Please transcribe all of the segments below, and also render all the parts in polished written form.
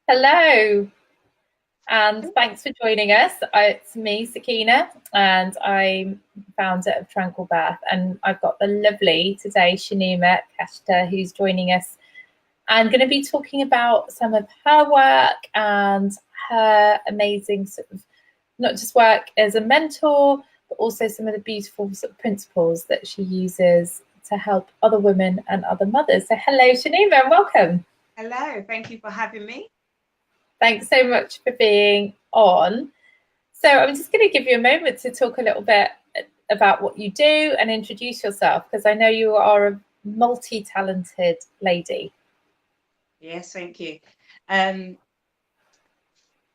Hello, and thanks for joining us. It's me, Sakina, and I'm founder of Tranquil, and I've got the lovely today Shenuma Kashta, who's joining us and going to be talking about some of her work and her amazing sort of not just work as a mentor, but also some of the beautiful sort of principles that she uses to help other women and other mothers. So hello, Shenuma, and welcome. Hello, thank you for having me. Thanks so much for being on. So I'm just going to give you a moment to talk a little bit about what you do and introduce yourself, because I know you are a multi-talented lady. Yes, thank you.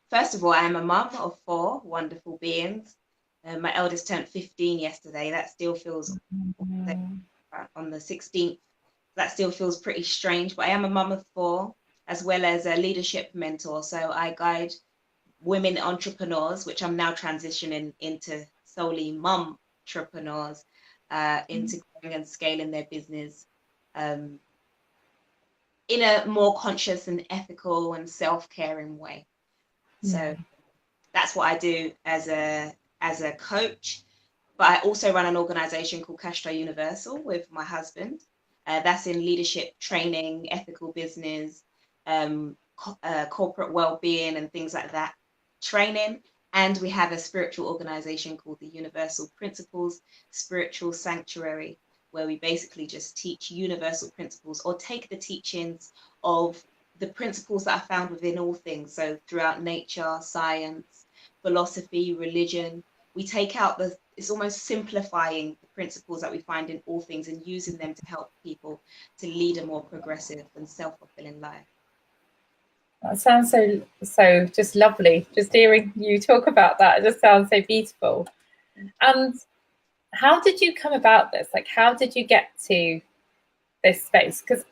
First of all, I am a mum of 4 wonderful beings. My eldest turned 15 yesterday. That still feels on the 16th. That still feels pretty strange, but I am a mum of 4, as well as a leadership mentor. So I guide women entrepreneurs, which I'm now transitioning into solely mum entrepreneurs, into growing and scaling their business in a more conscious and ethical and self-caring way. So that's what I do as a coach. But I also run an organization called Kashta Universal with my husband. That's in leadership training, ethical business, corporate well-being and things like that, training. And we have a spiritual organization called the Universal Principles Spiritual Sanctuary, where we basically just teach universal principles or take the teachings of the principles that are found within all things. So throughout nature, science, philosophy, religion, we take out it's almost simplifying the principles that we find in all things and using them to help people to lead a more progressive and self-fulfilling life. That sounds so just lovely. Just hearing you talk about that, it just sounds so beautiful. And how did you come about this? Like, how did you get to this space? Because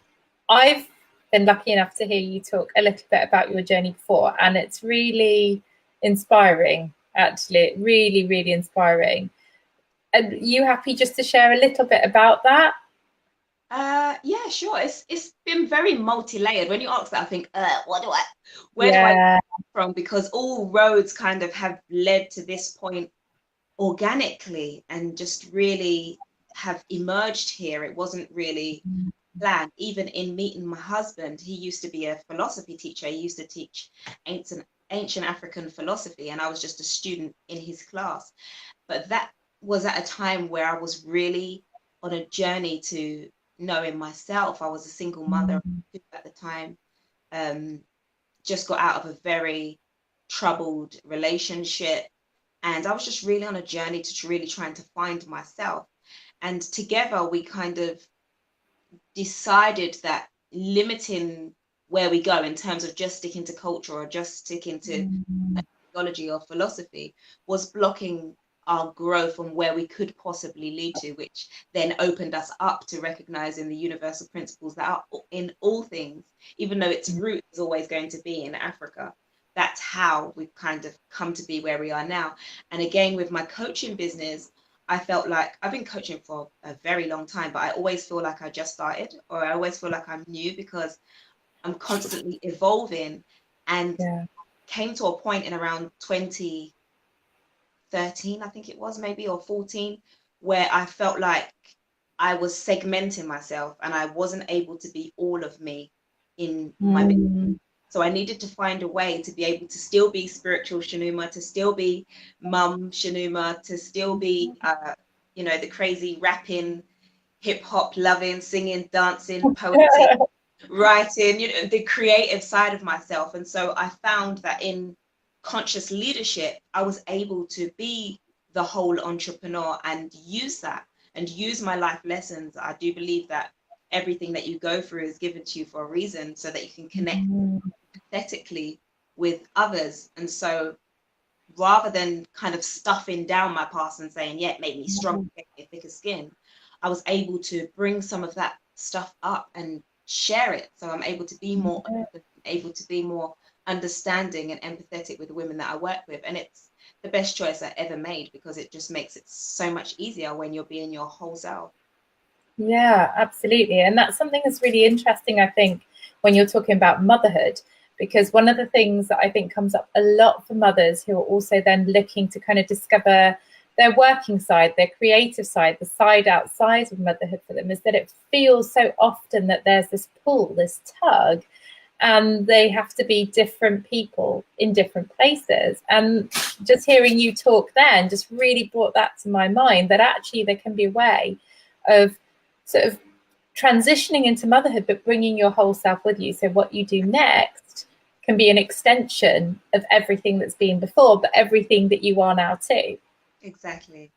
I've been lucky enough to hear you talk a little bit about your journey before, and it's really inspiring, actually. Really, really inspiring. And you happy just to share a little bit about that? Yeah, sure. It's been very multi-layered. When you ask that, I think, where do I come from? Because all roads kind of have led to this point organically and just really have emerged here. It wasn't really planned. Even in meeting my husband, he used to be a philosophy teacher. He used to teach ancient African philosophy, and I was just a student in his class. But that was at a time where I was really on a journey to knowing myself. I was a single mother at the time, just got out of a very troubled relationship, and I was just really on a journey to really trying to find myself. And together we kind of decided that limiting where we go in terms of just sticking to culture or just sticking to theology or philosophy was blocking our growth and where we could possibly lead to, which then opened us up to recognizing the universal principles that are in all things, even though its root is always going to be in Africa. That's how we've kind of come to be where we are now. And again, with my coaching business, I felt like I've been coaching for a very long time, but I always feel like I just started, or I always feel like I'm new because I'm constantly evolving. And came to a point in around 2013, I think it was, maybe, or 14, where I felt like I was segmenting myself and I wasn't able to be all of me in my business. So I needed to find a way to be able to still be spiritual Shenuma, to still be mum Shenuma, to still be, the crazy rapping, hip hop loving, singing, dancing, poetic, writing, the creative side of myself. And so I found that in conscious leadership, I was able to be the whole entrepreneur and use that and use my life lessons. I do believe that everything that you go through is given to you for a reason so that you can connect empathetically with others. And so rather than kind of stuffing down my past and saying, yeah, it made me strong, it made me thicker skin, I was able to bring some of that stuff up and share it. So I'm able to be more open, able to be more understanding and empathetic with the women that I work with. And it's the best choice I ever made because it just makes it so much easier when you're being your whole self. Yeah, absolutely. And that's something that's really interesting, I think, when you're talking about motherhood, because one of the things that I think comes up a lot for mothers who are also then looking to kind of discover their working side, their creative side, the side outside of motherhood for them, is that it feels so often that there's this pull, this tug, and they have to be different people in different places. And just hearing you talk then just really brought that to my mind, that actually there can be a way of sort of transitioning into motherhood, but bringing your whole self with you. So what you do next can be an extension of everything that's been before, but everything that you are now too. Exactly.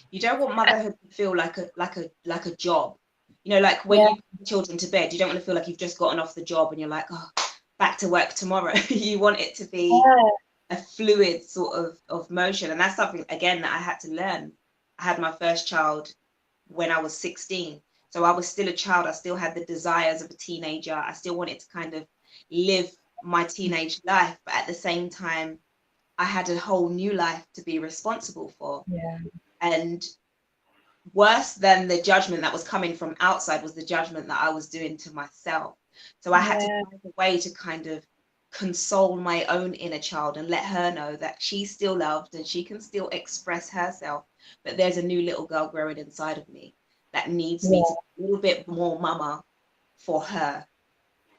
You don't want motherhood to feel like a job. You know, like when you put children to bed, you don't want to feel like you've just gotten off the job and you're like, oh, back to work tomorrow. You want it to be a fluid sort of motion. And that's something, again, that I had to learn. I had my first child when I was 16. So I was still a child. I still had the desires of a teenager. I still wanted to kind of live my teenage life. But at the same time, I had a whole new life to be responsible for. Yeah. And worse than the judgment that was coming from outside was the judgment that I was doing to myself. So I had to find a way to kind of console my own inner child and let her know that she's still loved and she can still express herself. But there's a new little girl growing inside of me that needs me to be a little bit more mama for her.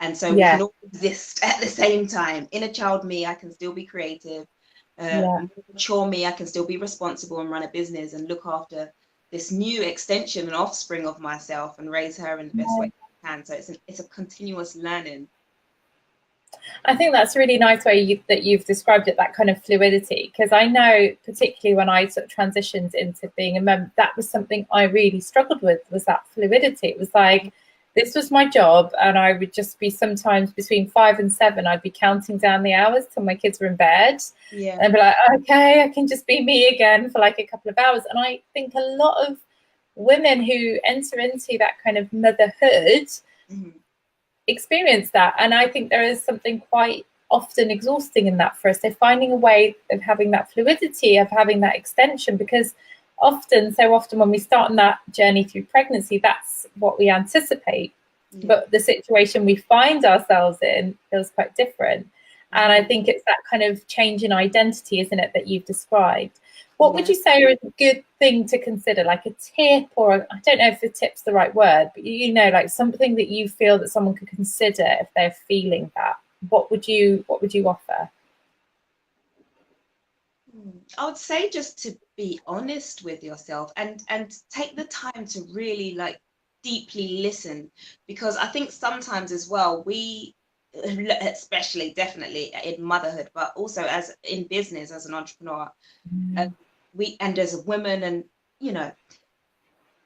And so we can all exist at the same time. Inner child me, I can still be creative. Mature me, I can still be responsible and run a business and look after this new extension and offspring of myself and raise her in the best way I can. So it's a continuous learning. I think that's a really nice way that you've described it, that kind of fluidity, because I know particularly when I sort of transitioned into being a mum, that was something I really struggled with, was that fluidity. It was like, this was my job, and I would just be sometimes between 5 and 7, I'd be counting down the hours till my kids were in bed, and be like, okay, I can just be me again for like a couple of hours. And I think a lot of women who enter into that kind of motherhood experience that, and I think there is something quite often exhausting in that for us. So finding a way of having that fluidity, of having that extension, because so often when we start on that journey through pregnancy, that's what we anticipate, but the situation we find ourselves in feels quite different. And I think it's that kind of change in identity, isn't it, that you've described. What would you say is a good thing to consider, like a tip, or I don't know if the tip's the right word, but you know, like something that you feel that someone could consider if they're feeling that? What would you offer? I would say just to be honest with yourself and take the time to really like deeply listen, because I think sometimes as well, we, especially definitely in motherhood, but also as in business, as an entrepreneur, we, and as a woman, and you know,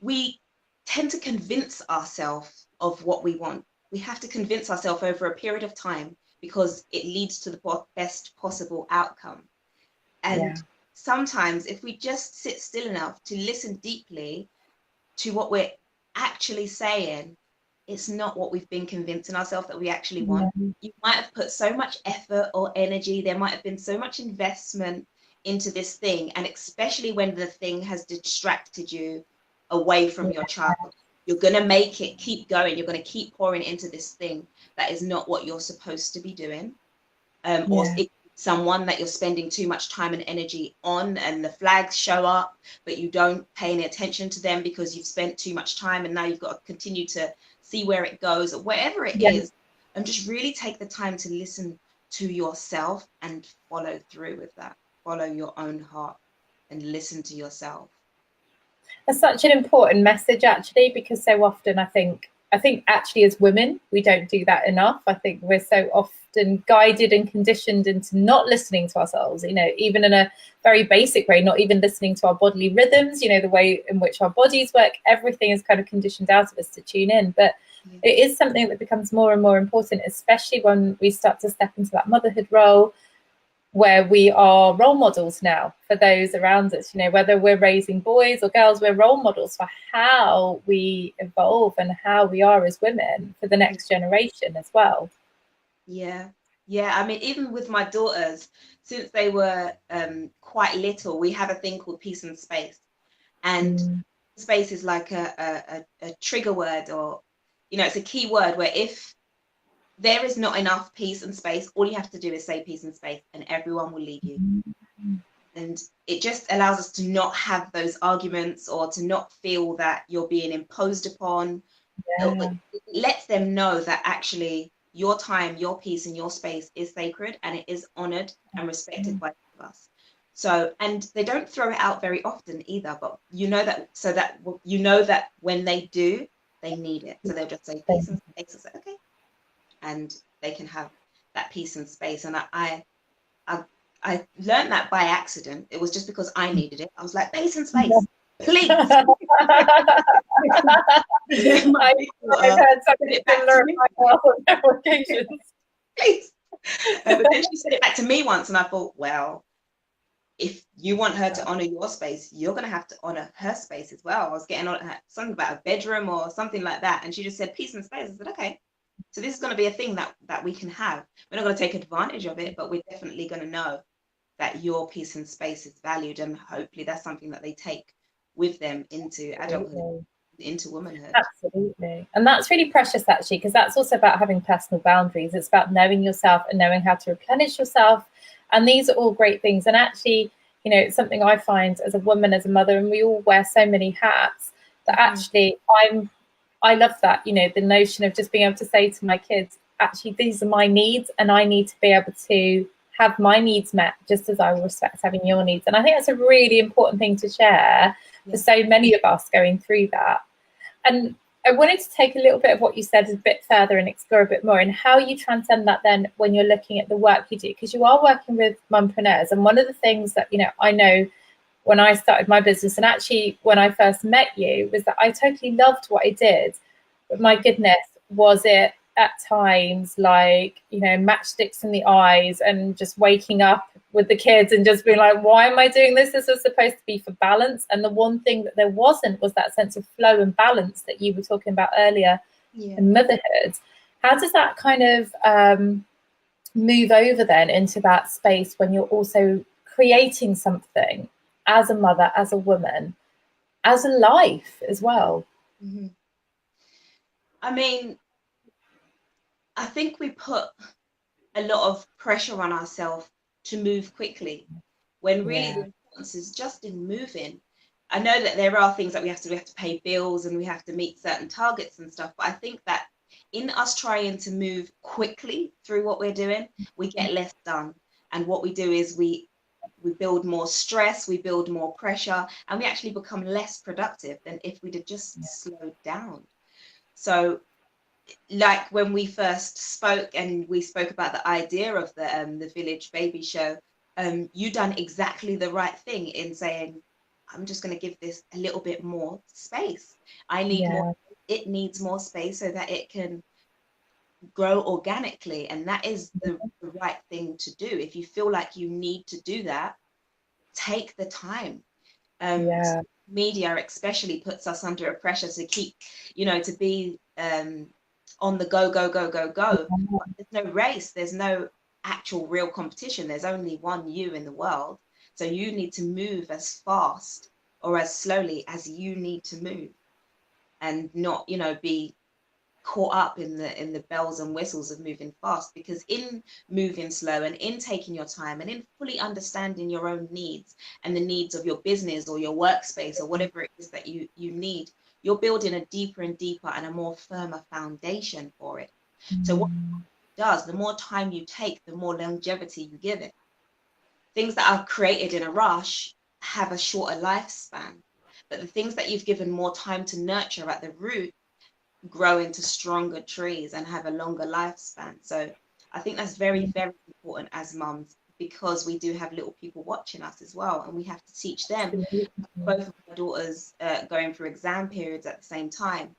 we tend to convince ourselves of what we want. We have to convince ourselves over a period of time because it leads to the best possible outcome. And sometimes if we just sit still enough to listen deeply to what we're actually saying, it's not what we've been convincing ourselves that we actually want. You might have put so much effort or energy, there might have been so much investment into this thing, and especially when the thing has distracted you away from your child, you're going to make it keep going. You're going to keep pouring into this thing that is not what you're supposed to be doing, or someone that you're spending too much time and energy on, and the flags show up, but you don't pay any attention to them because you've spent too much time, and now you've got to continue to see where it goes, or wherever it is, and just really take the time to listen to yourself and follow through with that. Follow your own heart and listen to yourself. That's such an important message, actually, because so often I think actually as women, we don't do that enough. I think we're so often guided and conditioned into not listening to ourselves, you know, even in a very basic way, not even listening to our bodily rhythms, you know, the way in which our bodies work. Everything is kind of conditioned out of us to tune in. But it is something that becomes more and more important, especially when we start to step into that motherhood role, where we are role models now for those around us, you know, whether we're raising boys or girls, we're role models for how we evolve and how we are as women for the next generation as well. Yeah. I mean, even with my daughters, since they were quite little, we have a thing called peace and space. And space is like a trigger word, or, you know, it's a key word where if there is not enough peace and space, all you have to do is say peace and space, and everyone will leave you. And it just allows us to not have those arguments, or to not feel that you're being imposed upon. Yeah. It lets them know that actually your time, your peace, and your space is sacred, and it is honored and respected by us. So, and they don't throw it out very often either, but you know that, so that you know that when they do, they need it. So they'll just say peace and space, and say, okay, and they can have that peace and space. And I learned that by accident. It was just because I needed it. I was like, peace and space, please. I've heard something similar on occasions. Please. But then she said it back to me once, and I thought, well, if you want her to honor your space, you're going to have to honor her space as well. I was getting on something about a bedroom or something like that, and she just said peace and space. I said, okay, so this is going to be a thing that we can have. We're not going to take advantage of it, but we're definitely going to know that your peace and space is valued, and hopefully that's something that they take with them into adulthood, into womanhood. Absolutely. And that's really precious, actually, because that's also about having personal boundaries. It's about knowing yourself and knowing how to replenish yourself. And these are all great things. And actually, you know, it's something I find as a woman, as a mother, and we all wear so many hats, that actually I love that, you know, the notion of just being able to say to my kids, actually, these are my needs, and I need to be able to have my needs met just as I will respect having your needs. And I think that's a really important thing to share for so many of us going through that. And I wanted to take a little bit of what you said a bit further and explore a bit more in how you transcend that then when you're looking at the work you do, because you are working with mompreneurs. And one of the things that, you know, I know when I started my business, and actually when I first met you, was that I totally loved what I did. But my goodness, was it at times like, you know, matchsticks in the eyes, and just waking up with the kids and just being like, why am I doing this? This was supposed to be for balance. And the one thing that there wasn't was that sense of flow and balance that you were talking about earlier in motherhood. How does that kind of move over then into that space when you're also creating something as a mother, as a woman, as a life as well? I mean, I think we put a lot of pressure on ourselves to move quickly, when really the importance is just in moving. I know that there are things that we have to pay bills, and we have to meet certain targets and stuff, but I think that in us trying to move quickly through what we're doing, we get less done. And what we do is we build more stress, we build more pressure, and we actually become less productive than if we'd have just slowed down. So like when we first spoke, and we spoke about the idea of the Village Baby Show, you done exactly the right thing in saying, I'm just going to give this a little bit more space. I need more, it needs more space so that it can grow organically. And that is the right thing to do. If you feel like you need to do that, take the time. Media especially puts us under a pressure to keep, you know, to be on the go. There's no race, there's no actual real competition. There's only one you in the world. So you need to move as fast or as slowly as you need to move, and not, you know, be caught up in the bells and whistles of moving fast. Because in moving slow, and in taking your time, and in fully understanding your own needs and the needs of your business or your workspace or whatever it is that you need, you're building a deeper and deeper and a more firmer foundation for it. So what it does, the more time you take, the more longevity you give it. Things that are created in a rush have a shorter lifespan, but the things that you've given more time to nurture at the root grow into stronger trees and have a longer lifespan. So I think that's very, very important as mums, because we do have little people watching us as well, and we have to teach them. Both of my daughters going through exam periods at the same time.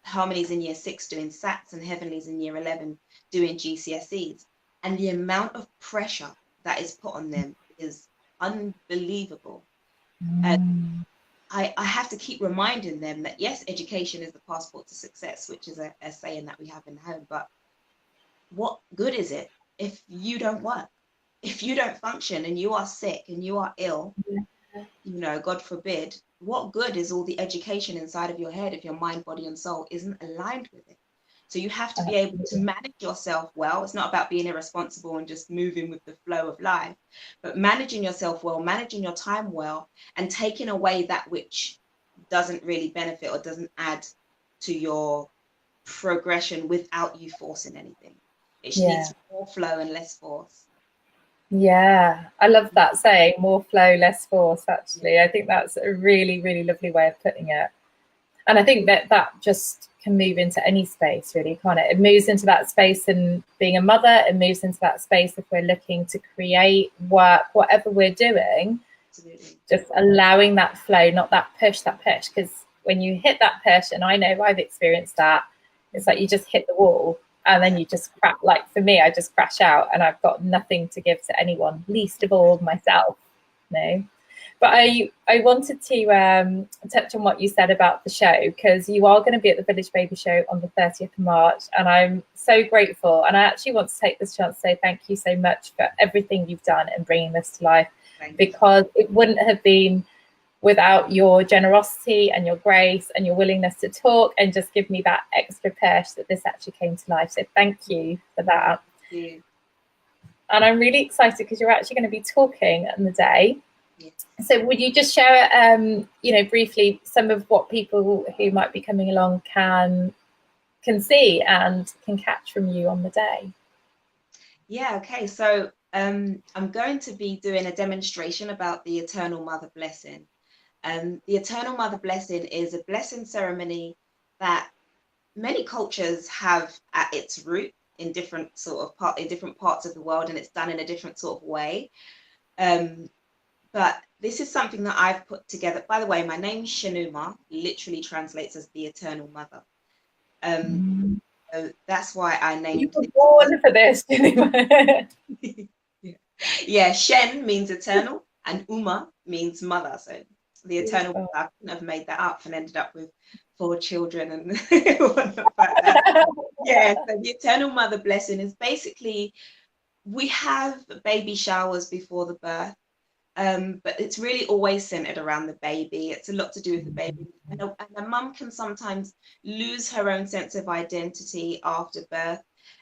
Harmony's in year 6 doing SATs, and Heavenly's in year 11 doing GCSEs. And the amount of pressure that is put on them is unbelievable. And I have to keep reminding them that, yes, education is the passport to success, which is a saying that we have in home. But what good is it if you don't work, if you don't function, and you are sick and you are ill, you know, God forbid? What good is all the education inside of your head if your mind, body, and soul isn't aligned with it? So you have to be able to manage yourself well. It's not about being irresponsible and just moving with the flow of life, but managing yourself well, managing your time well, and taking away that which doesn't really benefit or doesn't add to your progression without you forcing anything. It needs more flow and less force. Yeah, I love that saying, more flow, less force, actually. I think that's a really, really lovely way of putting it. And I think that just can move into any space, really, can't it? It moves into that space in being a mother. It moves into that space if we're looking to create, work, whatever we're doing. Absolutely. Just allowing that flow, not that push. Because when you hit that push, and I know I've experienced that, it's like you just hit the wall and then you just crash. Like for me, I just crash out and I've got nothing to give to anyone, least of all myself. No. But I wanted to touch on what you said about the show, because you are going to be at the Village Baby Show on the 30th of March, and I'm so grateful. And I actually want to take this chance to say thank you so much for everything you've done in bringing this to life, because it wouldn't have been without your generosity and your grace and your willingness to talk and just give me that extra push that this actually came to life. So thank you for that. Thank you. And I'm really excited because you're actually going to be talking on the day. So would you just share, briefly some of what people who might be coming along can see and can catch from you on the day? Yeah, okay. So I'm going to be doing a demonstration about the Eternal Mother Blessing. The Eternal Mother Blessing is a blessing ceremony that many cultures have at its root in different parts of the world, and it's done in a different sort of way. But this is something that I've put together. By the way, my name's Shenuma, literally translates as the Eternal Mother. So that's why I named it. You were born for this. Yeah, Shen means eternal and Uma means mother. So the Eternal Mother, I couldn't have made that up and ended up with 4 children and whatnot like that. Yeah, so the Eternal Mother Blessing is basically, we have baby showers before the birth. But it's really always centered around the baby. It's a lot to do with the baby. And a mum can sometimes lose her own sense of identity after birth.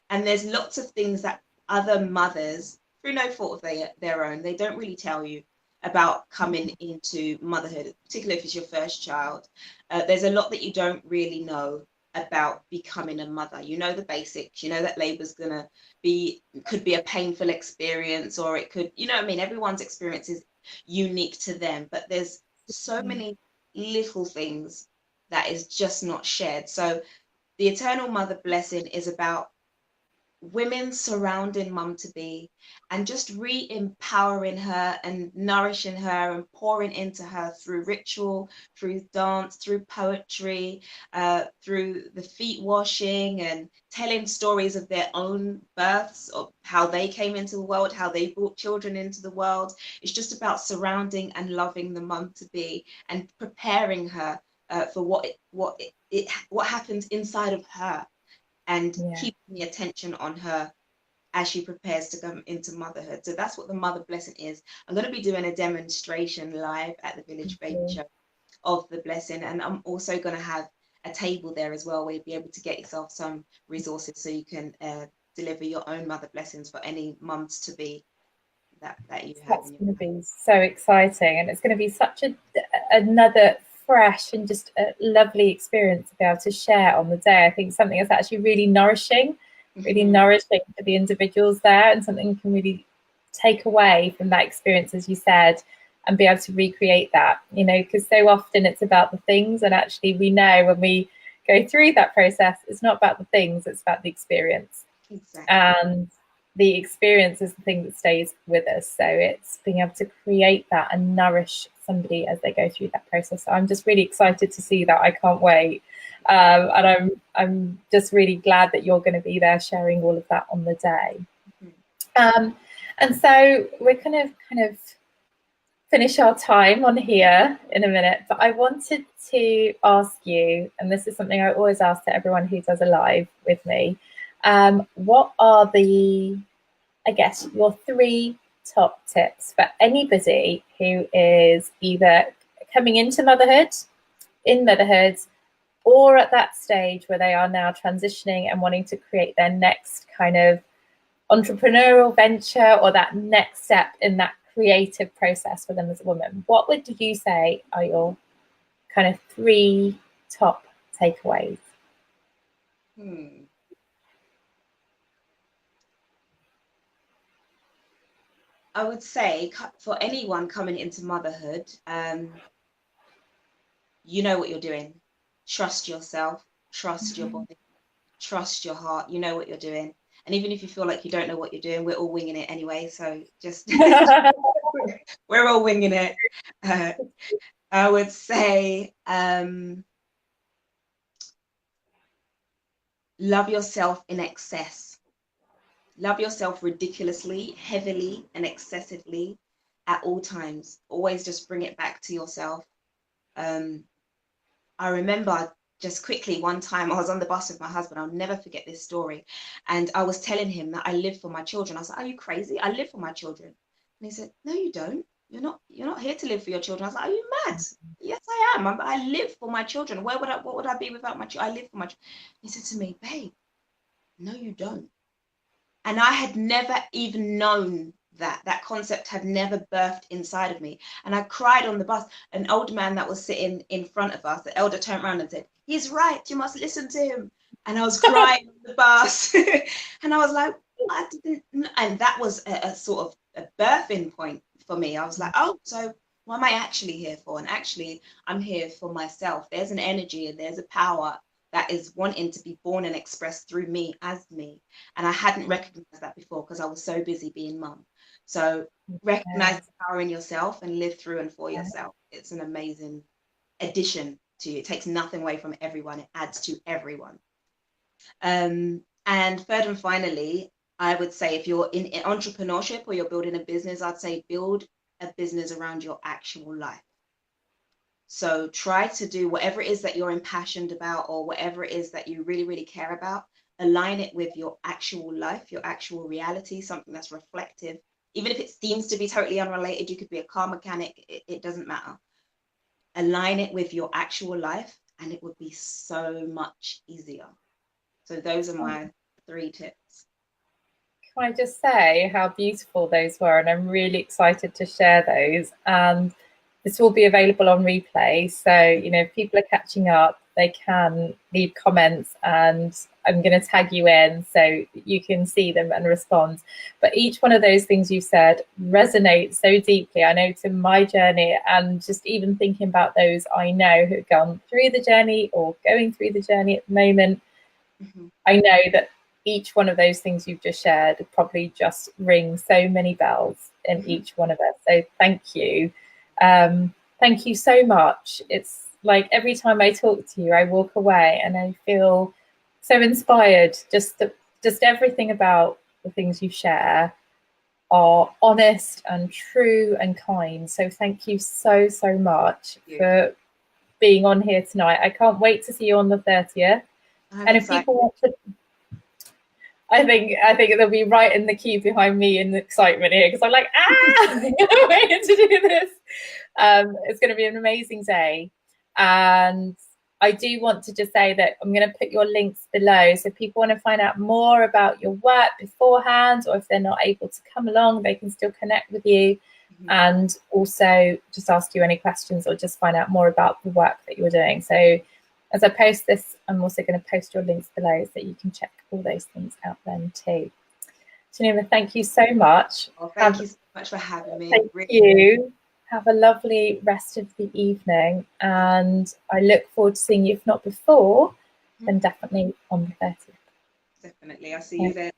And there's lots of things that other mothers, through no fault of their own, they don't really tell you about coming into motherhood, particularly if it's your first child. There's a lot that you don't really know about becoming a mother. You know the basics, you know that labor's could be a painful experience, or it could, you know what I mean, everyone's experience is unique to them, but there's so many little things that is just not shared. So the Eternal Mother Blessing is about women surrounding mum to be and just re-empowering her and nourishing her and pouring into her through ritual, through dance, through poetry, through the feet washing and telling stories of their own births, of how they came into the world, how they brought children into the world. It's just about surrounding and loving the mum to be and preparing her for what happens inside of her, and keeping the attention on her as she prepares to come into motherhood. So that's what the Mother Blessing is. I'm going to be doing a demonstration live at the Village Baby Show of the blessing, and I'm also going to have a table there as well where you'll be able to get yourself some resources so you can deliver your own mother blessings for any mums to be that you have. That's going to be so exciting, and it's going to be such another fresh and just a lovely experience to be able to share on the day. I think something that's actually really nourishing for the individuals there, and something you can really take away from that experience, as you said, and be able to recreate that, because so often it's about the things, and actually we know when we go through that process, it's not about the things, it's about the experience. Exactly. And the experience is the thing that stays with us. So it's being able to create that and nourish somebody as they go through that process. So I'm just really excited to see that. I can't wait. And I'm just really glad that you're going to be there sharing all of that on the day. And so we're kind of finish our time on here in a minute, but I wanted to ask you, and this is something I always ask to everyone who does a live with me, what are your 3 top tips for anybody who is either coming into motherhood, in motherhood, or at that stage where they are now transitioning and wanting to create their next kind of entrepreneurial venture or that next step in that creative process for them as a woman, what would you say are your kind of 3 top takeaways? I would say for anyone coming into motherhood, you know what you're doing. Trust yourself, trust your body, trust your heart. You know what you're doing. And even if you feel like you don't know what you're doing, we're all winging it anyway. So just, we're all winging it. I would say, love yourself in excess. Love yourself ridiculously, heavily, and excessively at all times. Always just bring it back to yourself. I remember just quickly one time I was on the bus with my husband. I'll never forget this story. And I was telling him that I live for my children. I was like, are you crazy? I live for my children. And he said, no, you don't. You're not here to live for your children. I was like, are you mad? Yes, I am. I live for my children. What would I be without my children? I live for my children. He said to me, babe, no, you don't. And I had never even known that concept had never birthed inside of me. And I cried on the bus. An old man that was sitting in front of us, the elder turned around and said, he's right, you must listen to him. And I was crying on the bus. And I was like, I didn't. And that was a sort of a birthing point for me. I was like, oh, so what am I actually here for? And actually, I'm here for myself. There's an energy and there's a power that is wanting to be born and expressed through me as me. And I hadn't recognized that before because I was so busy being mum. So recognize the power in yourself and live through and for yourself. It's an amazing addition to you. It takes nothing away from everyone. It adds to everyone. And third and finally, I would say if you're in entrepreneurship or you're building a business, I'd say build a business around your actual life. So try to do whatever it is that you're impassioned about or whatever it is that you really, really care about. Align it with your actual life, your actual reality, something that's reflective. Even if it seems to be totally unrelated, you could be a car mechanic, it doesn't matter. Align it with your actual life and it would be so much easier. So those are my 3 tips. Can I just say how beautiful those were? And I'm really excited to share those. And this will be available on replay. So, you know, if people are catching up, they can leave comments and I'm going to tag you in so you can see them and respond. But each one of those things you said resonates so deeply, I know, to my journey, and just even thinking about those I know who've gone through the journey or going through the journey at the moment. I know that each one of those things you've just shared probably just rings so many bells in each one of us. So thank you. Thank you so much. It's like every time I talk to you, I walk away and I feel so inspired. Just everything about the things you share are honest and true and kind. So thank you so much for being on here tonight. I can't wait to see you on the 30th. And if people want to, I think they'll be right in the queue behind me in the excitement here, because I'm like, I'm waiting to do this. It's going to be an amazing day. And I do want to just say that I'm going to put your links below. So if people want to find out more about your work beforehand, or if they're not able to come along, they can still connect with you and also just ask you any questions or just find out more about the work that you're doing. So as I post this, I'm also going to post your links below so that you can check all those things out then too. Shenuma, thank you so much. Well, thank you so much for having me. Thank you. Have a lovely rest of the evening, and I look forward to seeing you, if not before, then definitely on the 30th. Definitely. I'll see you there.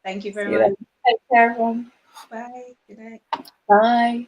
Thank you very much. Take care, everyone. Bye. Good night. Bye.